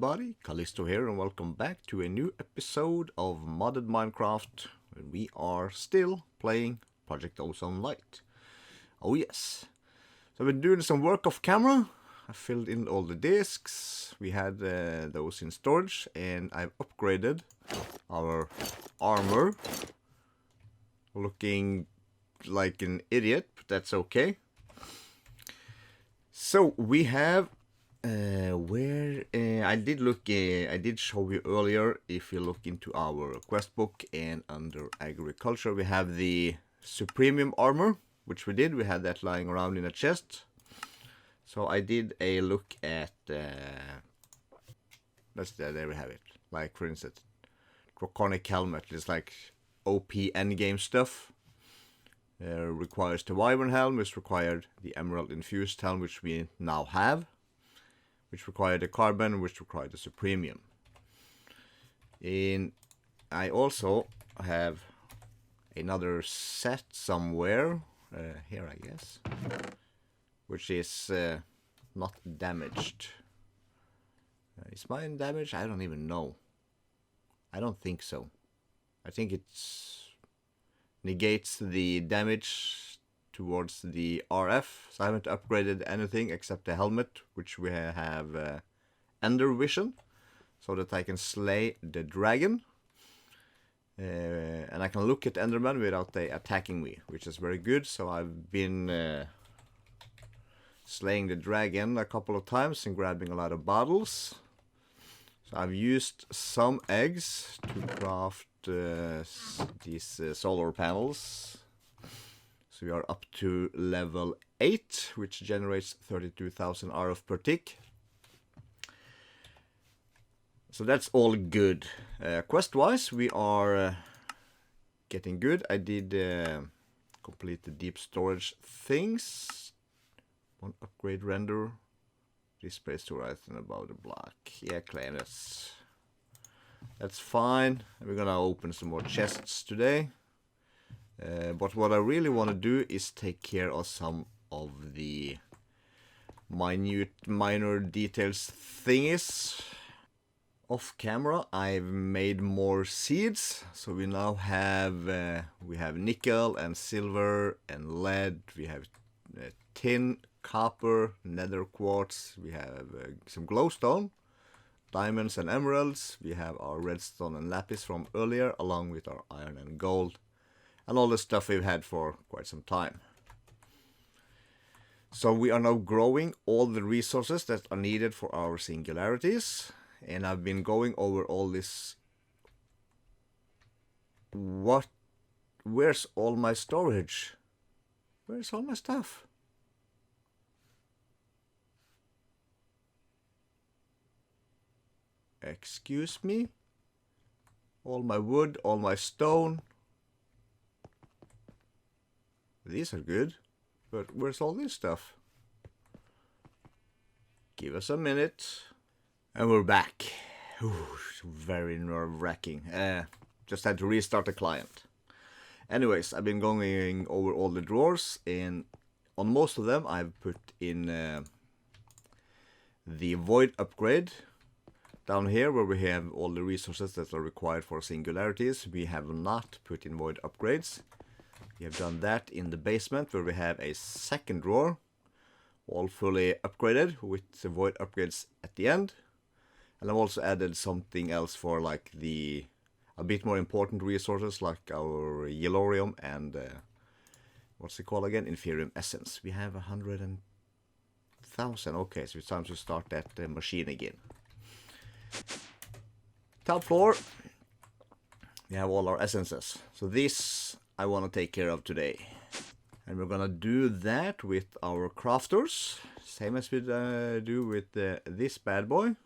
everybody, Calisto here and welcome back to a new episode of Modded Minecraft when we are still playing Project Ozone Lite. Oh yes, so I've been doing some work off camera. I filled in all the discs, we had those in storage, and I've upgraded our armor. Looking like an idiot, but that's okay. So we have I did show you earlier, if you look into our quest book and under agriculture, we have the Supremium armor, which we had that lying around in a chest. So I did a look at, there we have it. Like for instance, Draconic Helmet is like OP endgame stuff. Requires the Wyvern helm, which required the Emerald infused helm, which we now have, which required the Carbon, which required the Supremium. And I also have another set somewhere, here I guess, which is not damaged. Is mine damaged? I don't even know. I don't think so. I think it's negates the damage towards the RF, so I haven't upgraded anything except the helmet, which we have Ender Vision, so that I can slay the dragon. And I can look at Enderman without they attacking me, which is very good. So I've been slaying the dragon a couple of times and grabbing a lot of bottles. So I've used some eggs to craft these solar panels. So we are up to level 8, which generates 32,000 RF per tick. So that's all good. Quest-wise, we are getting good. I did complete the deep storage things. One upgrade render. Display storage and about the block. Yeah, claim that's fine. We're gonna open some more chests today. But what I really want to do is take care of some of the minor details thingies. Off camera, I've made more seeds. So we now have nickel and silver and lead. We have tin, copper, nether quartz. We have some glowstone, diamonds and emeralds. We have our redstone and lapis from earlier, along with our iron and gold, and all the stuff we've had for quite some time. So we are now growing all the resources that are needed for our singularities, and I've been going over all this. Where's all my storage? Where's all my stuff? Excuse me? All my wood, all my stone. These are good, but where's all this stuff? Give us a minute. And we're back. Ooh, very nerve-wracking. Just had to restart the client. Anyways, I've been going over all the drawers, and on most of them I've put in the void upgrade. Down here, where we have all the resources that are required for singularities, we have not put in void upgrades. We have done that in the basement, where we have a second drawer, all fully upgraded with the void upgrades at the end. And I've also added something else for like a bit more important resources, like our Yellorium and what's it called again? Inferium Essence. We have 100,000. Okay, so it's time to start that machine again. Top floor, we have all our essences. So this I want to take care of today. And we're gonna do that with our crafters, same as we do with this bad boy.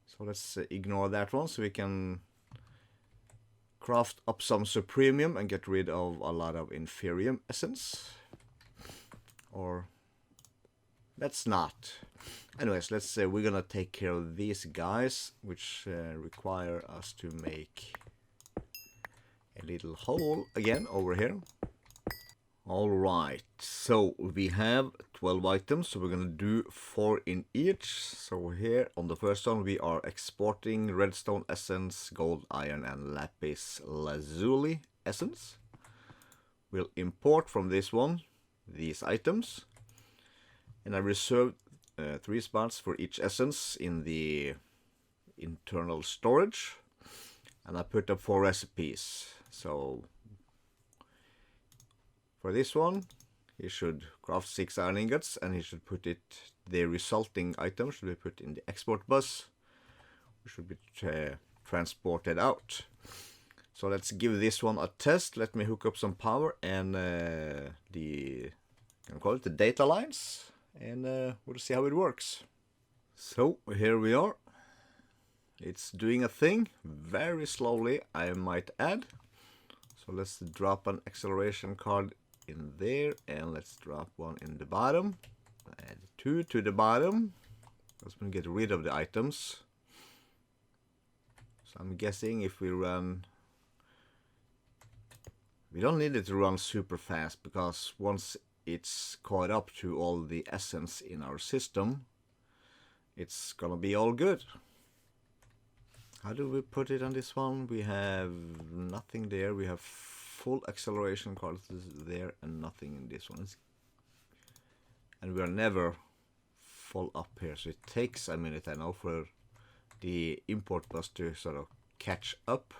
So let's ignore that one, so we can craft up some Supremium and get rid of a lot of Inferium Essence. Or let's not. Anyways, let's say we're gonna take care of these guys, which require us to make a little hole again over here. Alright, so we have 12 items, so we're gonna do 4 in each. So here on the first one we are exporting redstone essence, gold, iron and lapis lazuli essence. We'll import from this one these items, and I reserved 3 spots for each essence in the internal storage, and I put up 4 recipes. So for this one, he should craft 6 iron ingots, and he should put the resulting item should be put in the export bus, which should be transported out. So let's give this one a test. Let me hook up some power and you can call it the data lines, and we'll see how it works. So here we are. It's doing a thing, very slowly I might add. So let's drop an acceleration card in there, and let's drop one in the bottom. Add 2 to the bottom. Let's get rid of the items. So I'm guessing if we run, we don't need it to run super fast, because once it's caught up to all the essence in our system, it's gonna be all good. How do we put it on this one? We have nothing there. We have full acceleration cards there and nothing in this one. And we are never full up here, so it takes a minute, I know, for the import bus to sort of catch up.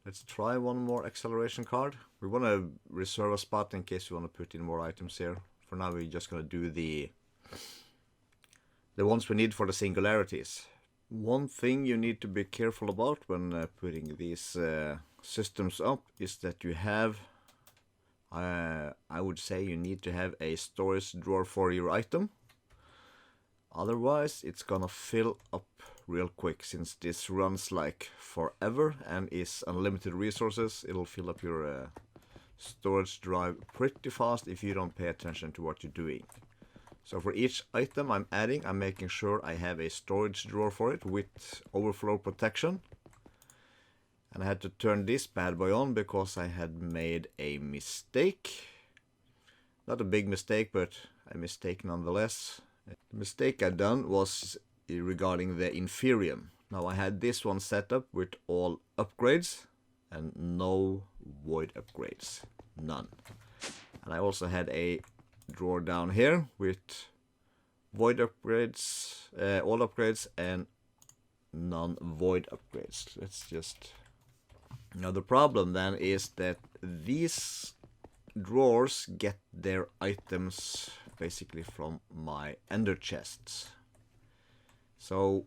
Let's try one more acceleration card. We want to reserve a spot in case we want to put in more items here. For now we're just going to do the ones we need for the singularities. One thing you need to be careful about when putting these systems up is that you have, I would say you need to have a storage drawer for your item. Otherwise it's gonna fill up real quick, since this runs like forever and is unlimited resources. It'll fill up your storage drive pretty fast if you don't pay attention to what you're doing. So for each item I'm adding, I'm making sure I have a storage drawer for it with overflow protection. And I had to turn this bad boy on because I had made a mistake. Not a big mistake, but a mistake nonetheless. The mistake I done was regarding the Inferium. Now I had this one set up with all upgrades and no void upgrades. None. And I also had a drawer down here with void upgrades, all upgrades and non-void upgrades. Let's just... Now the problem then is that these drawers get their items basically from my ender chests. So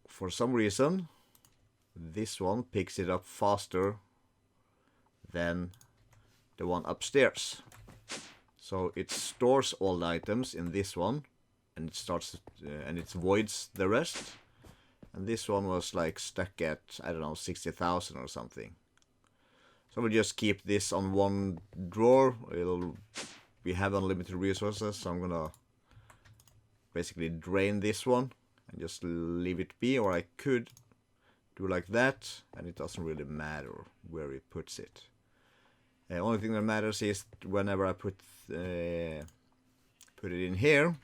for some reason this one picks it up faster than the one upstairs. So it stores all the items in this one, and it starts and it voids the rest. And this one was like stuck at, I don't know, 60,000 or something. So we'll just keep this on one drawer. We have unlimited resources, so I'm gonna basically drain this one and just leave it be, or I could do like that, and it doesn't really matter where it puts it. The only thing that matters is whenever I put it in here,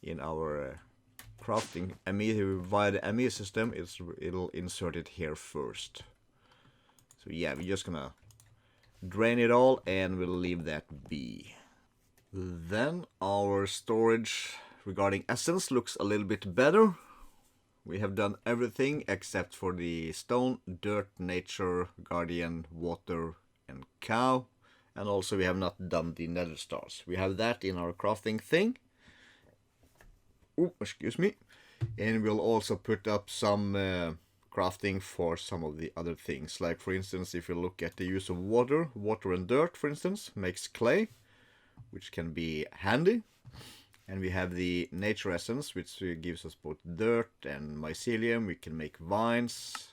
in our crafting via the ME system, it'll insert it here first. So yeah, we're just gonna drain it all and we'll leave that be. Then our storage regarding essence looks a little bit better. We have done everything except for the stone, dirt, nature, guardian, water and cow, and also we have not done the nether stars. We have that in our crafting thing. Oh, excuse me. And we'll also put up some crafting for some of the other things. Like for instance, if you look at the use of water and dirt, for instance, makes clay, which can be handy. And we have the nature essence, which gives us both dirt and mycelium. We can make vines,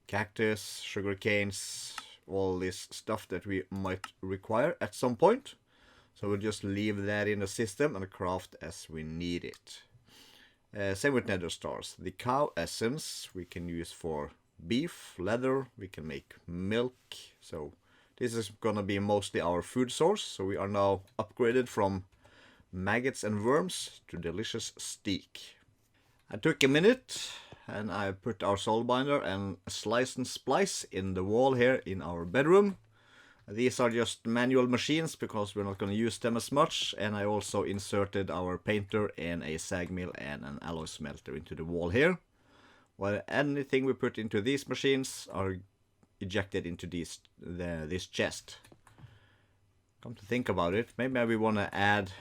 cactus, sugar canes, all this stuff that we might require at some point. So we'll just leave that in the system and craft as we need it. Same with nether stars. The cow essence we can use for beef, leather, we can make milk, so This is gonna be mostly our food source, so we are now upgraded from maggots and worms to delicious steak. I took a minute and I put our soul binder and slice and splice in the wall here in our bedroom. These are just manual machines because we're not going to use them as much, and I also inserted our painter and a sag mill and an alloy smelter into the wall here. Well, anything we put into these machines are ejected into this chest. Come to think about it, maybe we want to add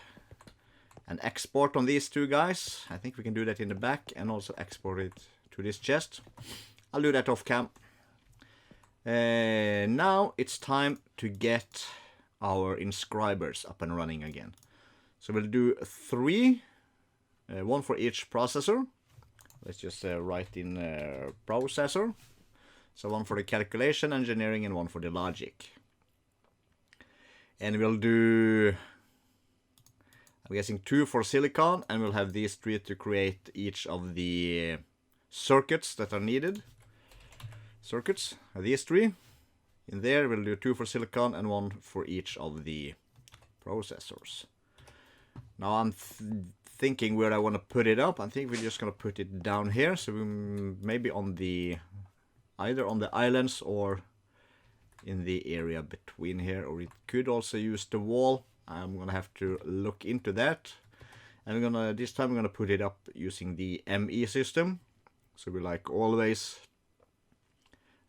an export on these two guys. I think we can do that in the back and also export it to this chest. I'll do that off cam. Now it's time to get our inscribers up and running again. So we'll do 3, 1 for each processor. Let's just write in processor. So 1 for the calculation, engineering, and 1 for the logic. And we'll do, I'm guessing 2 for silicon, and we'll have these 3 to create each of the circuits that are needed. Circuits, these 3. In there we'll do 2 for silicon and 1 for each of the processors. Now I'm thinking where I want to put it up. I think we're just going to put it down here, so we maybe on the, either on the islands or in the area between here, or it could also use the wall. I'm going to have to look into that. And we're gonna, this time we're going to put it up using the ME system. So we like always,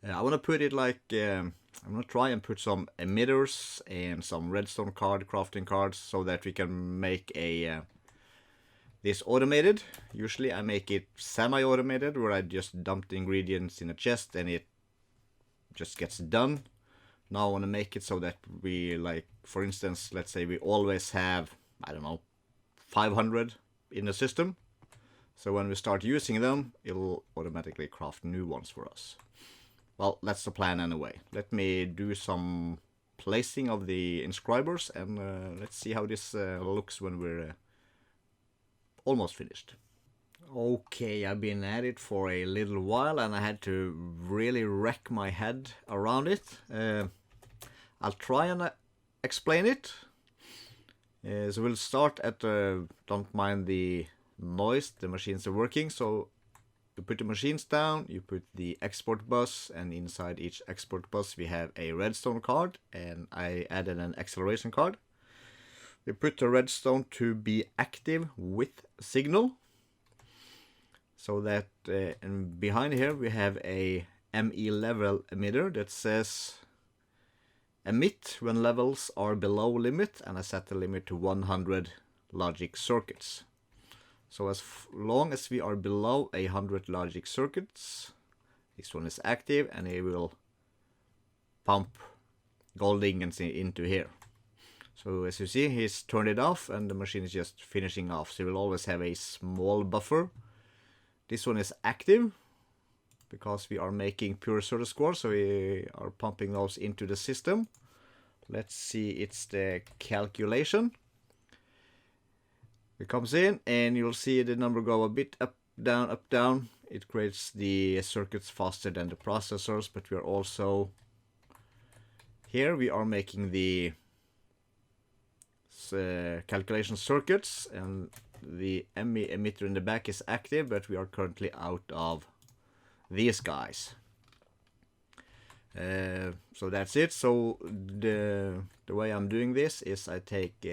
I want to put it like, I'm going to try and put some emitters and some redstone crafting cards so that we can make a this automated. Usually I make it semi-automated, where I just dump the ingredients in a chest and it just gets done. Now I want to make it so that we, like, for instance, let's say we always have, I don't know, 500 in the system. So when we start using them, it'll automatically craft new ones for us. Well, that's the plan anyway. Let me do some placing of the inscribers, and let's see how this looks when we're almost finished. Okay, I've been at it for a little while and I had to really wreck my head around it. I'll try and explain it. So we'll start at, don't mind the noise, the machines are working. So you put the machines down, you put the export bus, and inside each export bus we have a redstone card, and I added an acceleration card. We put the redstone to be active with signal, so that and behind here we have a ME level emitter that says emit when levels are below limit, and I set the limit to 100 logic circuits. So as long as we are below 100 logic circuits, this one is active and it will pump gold ingots into here. So as you see, he's turned it off and the machine is just finishing off. So we'll always have a small buffer. This one is active because we are making pure Certus core, so we are pumping those into the system. Let's see, it's the calculation. It comes in and you'll see the number go a bit up, down. It creates the circuits faster than the processors, but we are also, here we are making the calculation circuits, and the ME emitter in the back is active, but we are currently out of these guys. So that's it. So the way I'm doing this is I take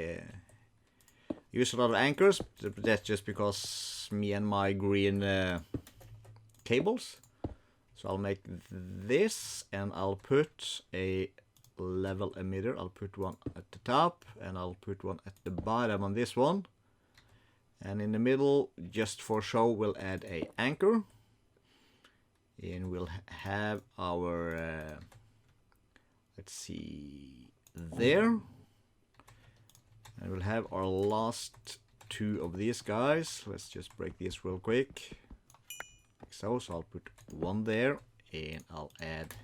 use a lot of anchors, but that's just because me and my green cables. So I'll make this and I'll put a level emitter. I'll put one at the top and I'll put one at the bottom on this one. And in the middle, just for show, we'll add a anchor. And we'll have our, let's see, there. And we'll have our last 2 of these guys. Let's just break this real quick. Like so. So I'll put 1 there and I'll add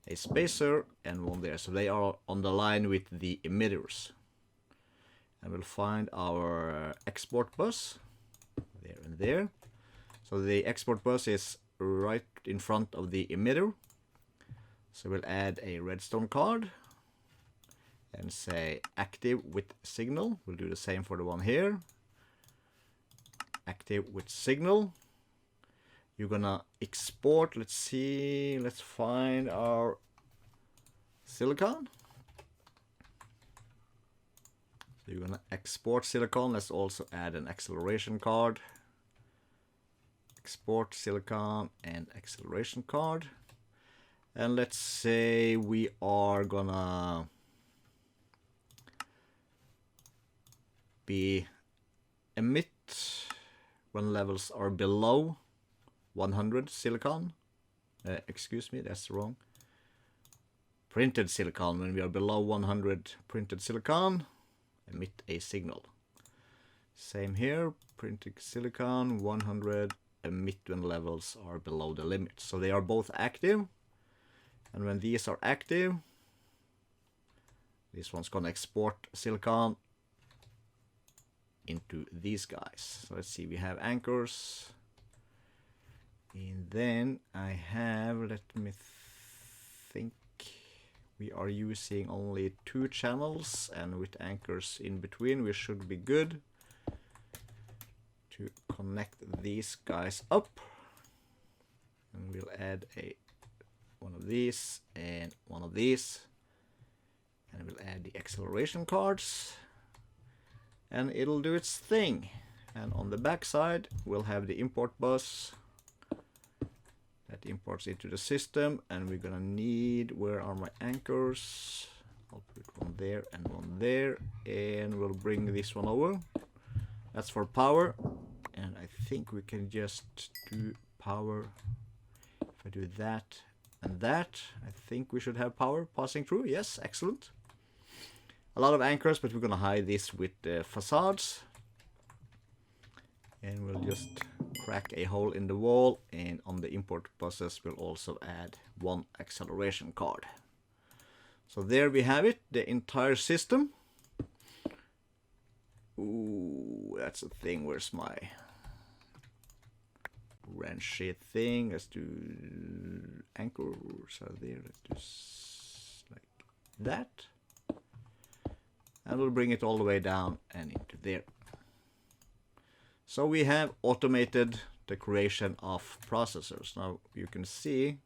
a spacer and 1 there. So they are on the line with the emitters. And we'll find our export bus there and there. So the export bus is right in front of the emitter. So we'll add a redstone card and say active with signal. We'll do the same for the one here. Active with signal. You're gonna export, let's see, let's find our silicon. So you're gonna export silicon. Let's also add an acceleration card. Export silicon and acceleration card. And let's say we are gonna be emit when levels are below 100 silicon. Excuse me, that's wrong. Printed silicon. When we are below 100 printed silicon, emit a signal. Same here, printed silicon 100, emit when levels are below the limit. So they are both active. And when these are active, this one's gonna export silicon into these guys. So let's see, we have anchors. And then I have, let me think, we are using only 2 channels, and with anchors in between we should be good to connect these guys up. And we'll add one of these and one of these, and we'll add the acceleration cards, and it'll do its thing. And on the back side we'll have the import bus that imports into the system, and we're gonna need, where are my anchors? I'll put one there and one there, and we'll bring this one over. That's for power, and I think we can just do power. If I do that and that, I think we should have power passing through. Yes, excellent. A lot of anchors, but we're gonna hide this with facades. And we'll just crack a hole in the wall, and on the import buses we'll also add 1 acceleration card. So there we have it, the entire system. Ooh, that's a thing. Where's my wrenchy thing? Let's do anchors are there. Let's do like that. And we'll bring it all the way down and into there. So we have automated the creation of processors. Now you can see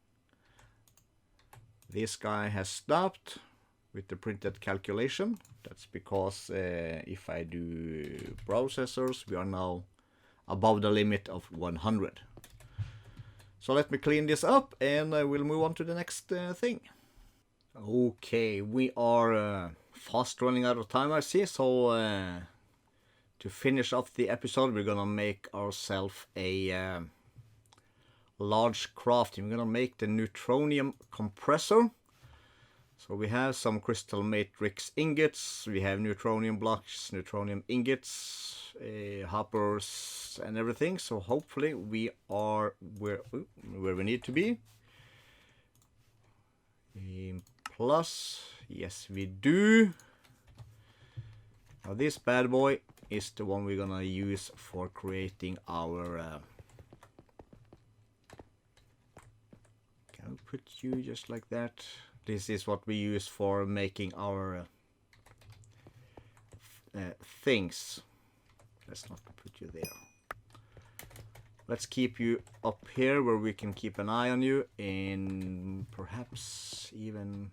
this guy has stopped with the printed calculation. That's because if I do processors, we are now above the limit of 100. So let me clean this up, and we'll move on to the next thing. Okay, we are fast running out of time, I see. So to finish off the episode, we're gonna make ourselves a large crafting. We're gonna make the neutronium compressor. So we have some crystal matrix ingots, we have neutronium blocks, neutronium ingots, hoppers and everything. So hopefully we are where we need to be. Plus, yes we do. Now this bad boy is the one we're gonna use for creating our can we put you just like that? This is what we use for making our things. Let's not put you there. Let's keep you up here where we can keep an eye on you, and perhaps even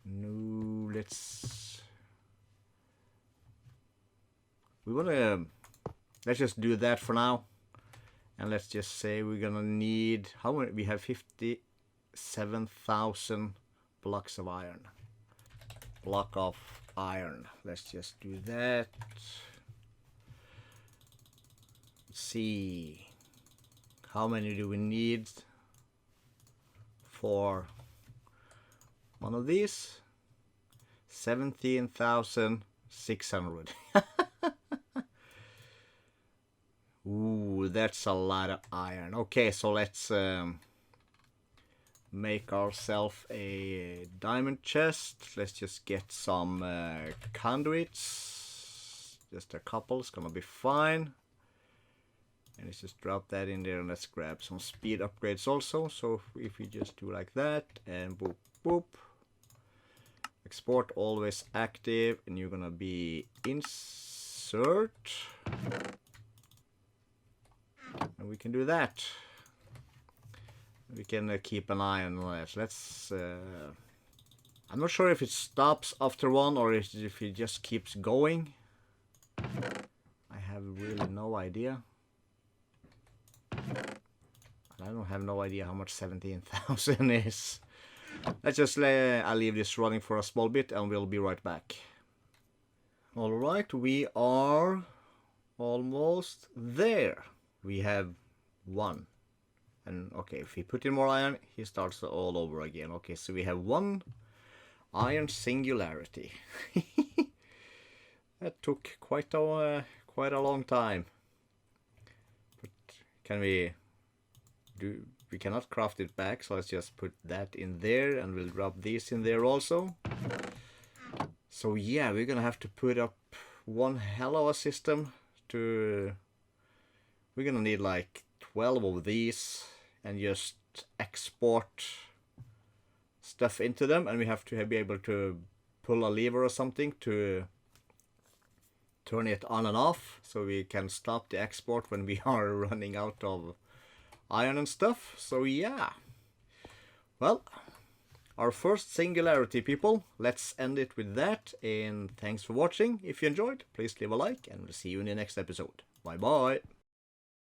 no, let's just do that for now. And let's just say we're gonna need, how many? We have 57,000 blocks of iron. Block of iron. Let's just do that. Let's see. How many do we need for one of these? 17,600. Ooh, that's a lot of iron. Okay, so let's make ourselves a diamond chest. Let's just get some conduits. Just a couple, it's gonna be fine. And let's just drop that in there, and let's grab some speed upgrades also. So if we just do like that, and boop, boop. Export always active, and you're gonna be insert. And we can do that. We can keep an eye on that. Let's... I'm not sure if it stops after one or if it just keeps going. I have really no idea. I don't have no idea how much 17,000 is. Let's just I'll leave this running for a small bit and we'll be right back. Alright, we are almost there. We have one. And okay, if we put in more iron, he starts all over again. Okay, so we have one iron singularity. That took quite a long time. But can we do? We cannot craft it back, so let's just put that in there, and we'll drop these in there also. So yeah, we're gonna have to put up one hell of a system to... We're gonna need like 12 of these and just export stuff into them, and we have to be able to pull a lever or something to turn it on and off, so we can stop the export when we are running out of iron and stuff. So yeah, well, our first singularity, people. Let's end it with that, and thanks for watching. If you enjoyed, please leave a like, and we'll see you in the next episode. Bye bye.